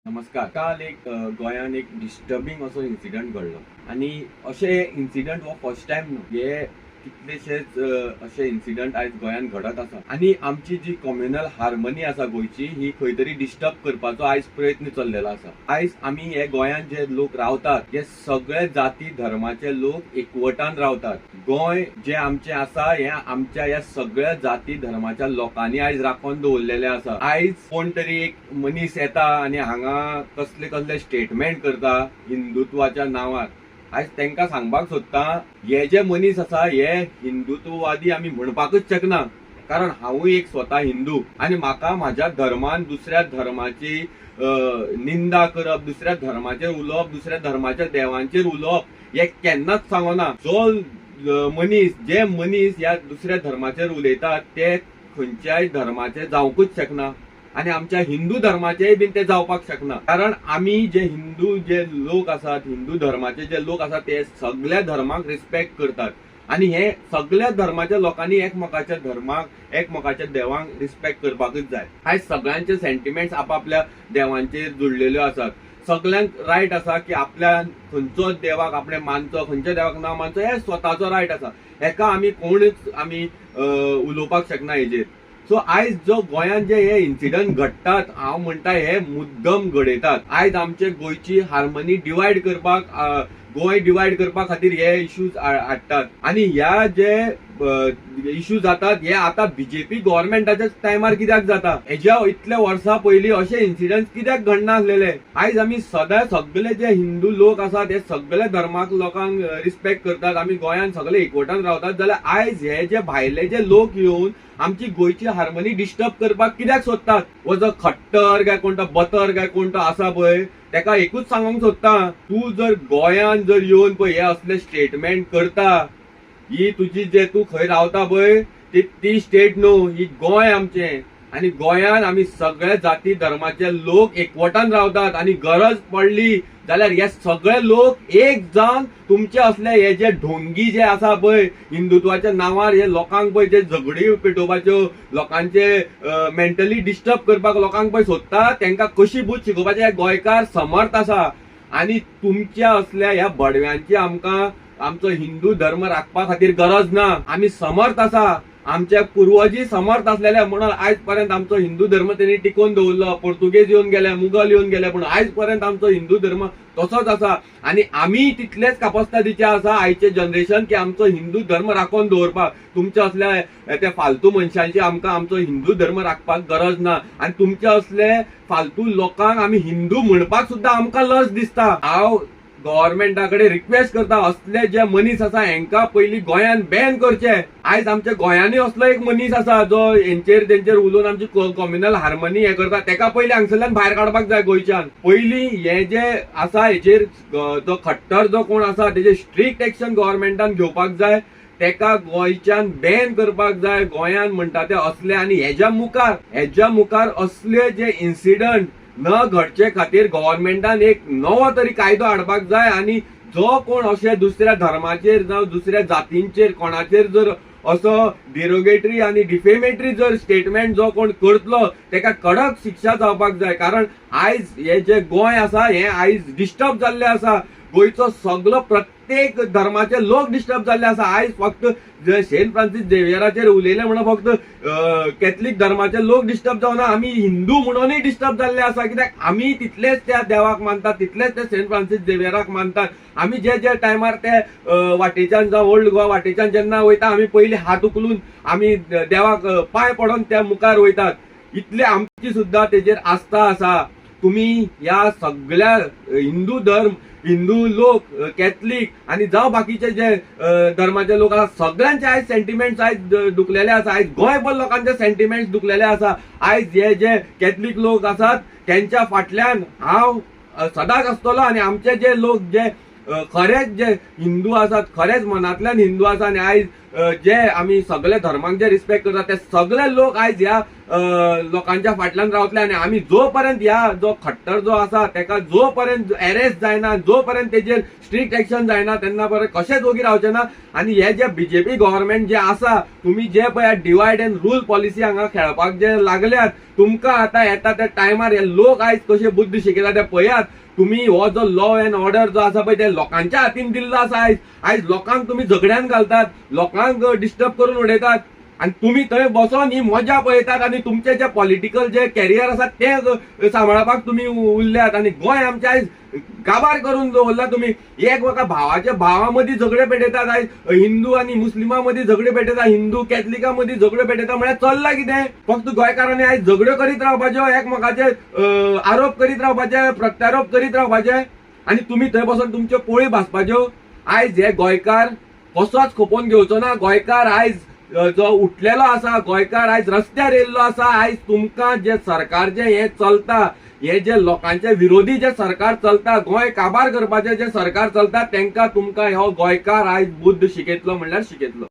नमस्कार. काल एक गोंयान एक डिस्टर्बिंग असो इन्सिडंट घडलो आणि अशे इन्सिडंट हो फर्स्ट टाइम न्हू. हे कितलेशेच अशे इन्सिडंट आयज गोंयान घडत आसा आणि आमची जी कम्युनल हार्मनी आसा गोंयची ही खंय तरी डिस्टर्ब करपाचो आयज प्रयत्न चल्लेलो आसा. आयज आमी हे गोंयान जे लोक रावतात हे सगळे जाती धर्माचे लोक एकवटान रावतात. गोंय जे आमचे आसा हे आमच्या ह्या सगळ्या जाती धर्माच्या लोकांनी आयज राखून दवरलेले आसा. आयज कोण तरी एक मनीस येता आणि हांगा कसले कसले स्टेटमेंट करता हिंदुत्वाच्या नांवार. आयज तांकां सांगपाक सोदता हे जे मनीस आसा हे हिंदुत्ववादी आमी म्हणपाकच शकना, कारण हांवूय एक स्वता हिंदू आणि म्हाका म्हाज्या धर्मान दुसऱ्या धर्माची निंदा करप, दुसऱ्या धर्माचेर उलोवप, दुसऱ्या धर्माच्या देवांचेर उलोवप हे केन्नाच सांगना. जो मनीस ह्या दुसऱ्या धर्माचेर उलयतात ते खंयच्याय धर्माचे जावंकूच शकना आणि आमच्या हिंदू धर्माचेय बीन ते जावपाक शकना. कारण आमी जे हिंदू जे लोक आसात, हिंदू धर्माचे जे लोक आसात ते सगळ्या धर्माक रिस्पेक्ट करतात आणि हे सगळ्या धर्माच्या लोकांनी एकमेकाच्या धर्माक एकमेकाच्या देवांक रिस्पेक्ट करपाकच जाय. आयज सगळ्यांचे सेंटिमेंट्स आपापल्या देवांचेर जुळलेल्यो आसात. सगळ्यांक रायट आसा की आपल्या खंयचो देवाक आपणे मानचो, खंयच्या देवाक ना मानचो हे स्वताचो रायट आसा. हेका आमी कोणूच उलोवपाक शकना हेजेर. सो आयज जो गोंयान जे हे इन्सिडंट घडटात हांव म्हणटा हे मुद्दम घडयतात. आयज आमचे गोंयची हार्मनी डिवायड करपाक, गोंय डिवायड करपा खातीर हे इश्यूज हाडटात आणि ह्या जे इश्यू जातात हे आता बीजेपी गव्हर्नमेंटाच्या टायमार कित्याक जाता. हेज्या इतल्या वर्सां पयलीं अशे इन्सिडंट कित्याक घडनासलेले. आयज आमी सदां सगळे जे हिंदू लोक आसात हे सगळे धर्माक लोकांक रिस्पेक्ट करतात. आमी गोंयान सगळे एकवटान रावतात. जाल्यार आयज हे जे भायले जे लोक येवन आमची गोंयची हार्मनी डिस्टर्ब करपाक कित्याक सोदतात. हो जो खट्टर काय कोण तो बतर काय कोण तो आसा पळय तेका एकूच सांगूंक सोदता, तू जर गोंयान जर येवन पळय हे असले स्टेटमेंट करता, ही तुजी जे तू खंय रावता पळय ती स्टेट न्हू, ही गोंय आमचें आणि गोंयान आमी सगळे जाती धर्माचे लोक एकवटान रावतात आणि गरज पडली जाल्यार हे सगळे लोक एक जावन तुमचे असले हे जे ढोंगी जे आसा पळय हिंदुत्वाच्या नांवार हे लोकांक पळय जे झगडी पेटोवपाच्यो, लोकांचे मेंटली डिस्टर्ब करपाक लोकांक पळय सोदता तांकां कशी बूध शिकोवपाचे हे गोंयकार समर्थ आसा. आणि तुमच्या असल्या ह्या बडव्यांची आमकां आमचो हिंदू धर्म राखपा खातीर गरज ना. आमी समर्थ आसा. आमच्या पूर्वजी समर्थ असलेले म्हणून आयज पर्यंत आमचो हिंदू धर्म त्यांनी टिकून दवरलो. पोर्तुगेज येऊन गेले, मुघल येऊन गेले, पण आयज पर्यंत आमचो हिंदू धर्म तसोच आसा आणि आमी तितलेच कापासिटीचे आसा आयचे जनरेशन की आमचो हिंदू धर्म राखून दवरपाक. तुमच्या असल्या त्या फालतू मनशांची आमकां आमचो हिंदू धर्म राखपाक गरज ना आणि तुमच्या असले फालतू लोकांक आमी हिंदू म्हणपाक सुद्धा आमकां लज दिसता. हांव गव्हर्नमेंटाकडे रिक्वेस्ट करता असले जे मनीस आसा हेंका पयलीं गोंयान बॅन करचे. आयज आमच्या गोंयानूय असलो एक मनीस आसा जो तेंचेर उलोवन आमची कम्युनल हार्मनी हे करता, तेका पयलीं हांगसरल्यान भायर काडपाक जाय गोंयच्यान. पयलीं हे जे आसा हेचेर जो खट्टर जो कोण आसा तेजेर स्ट्रिक्ट एक्शन गव्हर्नमेंटान घेवपाक जाय. तेका गोंयच्यान बॅन करपाक जाय. गोंयान म्हणटा ते असले आणि हेज्या मुखार असले जे इन्सिडंट न घडचे खातीर गव्हर्नमेंटान एक नवो तरी कायदो हाडपाक जाय आणि जो कोण अशे दुसऱ्या धर्माचेर जावं दुसऱ्या जातींचेर कोणाचेर जर असो डिरोगेटरी आणि डिफेमेटरी जर स्टेटमेंट जो कोण करतलो तेका कडक शिक्षा जावपाक जाय. कारण आयज हे जे गोंय आसा हे आयज डिस्टर्ब जाल्ले आसा. गोंयचो सगळो प्रत्येक धर्माचे लोक डिस्टर्ब जाल्ले आसा. आयज फक्त सेंट फ्रांसीस झेवियराचेर उलयले म्हणून फक्त कॅथलीक धर्माचे लोक डिस्टर्ब जावना, आमी हिंदू म्हणूनय डिस्टर्ब जाल्ले आसा. कित्याक आमी तितलेच त्या देवाक मानतात, तितलेच ते सेंट फ्रांसीस झेवियराक मानतात. आमी जे टायमार ते वाटेच्यान जावं ओल्ड गोवा वाटेच्यान जेन्ना वयता आमी पयलीं हात उखलून आमी देवाक पांय पडोवन त्या मुखार वयतात. इतले आमची सुद्धा तेजेर आस्था आसा. तुम्ही या सगळ्या हिंदू लोक, कॅथलीक आणि जावं बाकीचे जे धर्माचे लोक आसा सगळ्यांचे आयज सेंटिमेंट्स आयज दुखलेले आसा. आयज गोंयभर लोकांचे सेंटिमेंट्स दुखलेले आसा. आयज हे जे कॅथलीक लोक आसात त्यांच्या फाटल्यान हांव सदांच आसतलो आणि आमचे जे लोक जे खरेच जे हिंदू आसात, खरेच मनांतल्यान हिंदू आसा आणि आयज जे आम्ही सगळे धर्मांक जे रिस्पेक्ट करतात ते सगळे लोक आयज ह्या लोकांच्या फाटल्यान रावतले आणि आम्ही जोपर्यंत ह्या जो खट्टर जो आसा तेका जोपर्यंत अरेस्ट जायना, जोपर्यंत तेजेर स्ट्रिक्ट एक्शन जायना तेन्ना पर्यंत कशेंच ओगी रावचे ना. आणि हे जे बीजेपी गव्हर्नमेंट जे आसा, तुम्ही जे पळय डिवायड अँड रूल पॉलिसी हांगा खेळपाक जे लागल्यात, तुमकां आता येता त्या टायमार हे लोक आयज कशे बुद्ध शिकयता ते पळयात. तुम्ही हो जो लॉ अँड ऑर्डर जो आसा पळय ते लोकांच्या हातीन दिल्लो आसा. आयज लोकांक तुम्ही झगड्यान घालतात, लोकांक डिस्टर्ब करून उडयतात आणि तुम्ही थंय बसून ही मजा पळयतात आणि तुमचे जे पॉलिटिकल जे कॅरियर आसा ते सांबाळपाक तुम्ही उरल्यात. आणि गोंय आमचे आयज काबार करून दवरला तुम्ही. एकमेका भावाच्या भावामदी झगडे पेटयतात, आयज हिंदू आणि मुस्लिमां मदीं झगडे पेटयतात, हिंदू कॅथलिकां मदीं झगडे पेटयतात. म्हळ्यार चल्ला कितें? फक्त गोंयकारांनी आयज झगड्यो करीत रावपाच्यो, एकमेकाचे आरोप करीत रावपाचे, प्रत्यारोप करीत रावपाचे आणि तुम्ही थंय बसून तुमच्यो पोळी भाजपाच्यो. आयज हे गोंयकार कसोच खपोवन घेवचो ना. गोंयकार आयज जो उठलेलो आसा, गोंयकार आयज रस्त्यार येयल्लो आसा. आयज तुमकां जे सरकारचे हे चलता, हे जे लोकांचे विरोधी जे सरकार चलता, गोंय काबार करपाचे जे सरकार चलता, तांकां तुमकां हो गोंयकार आयज बुद्ध शिकयतलो म्हणल्यार शिकयतलो.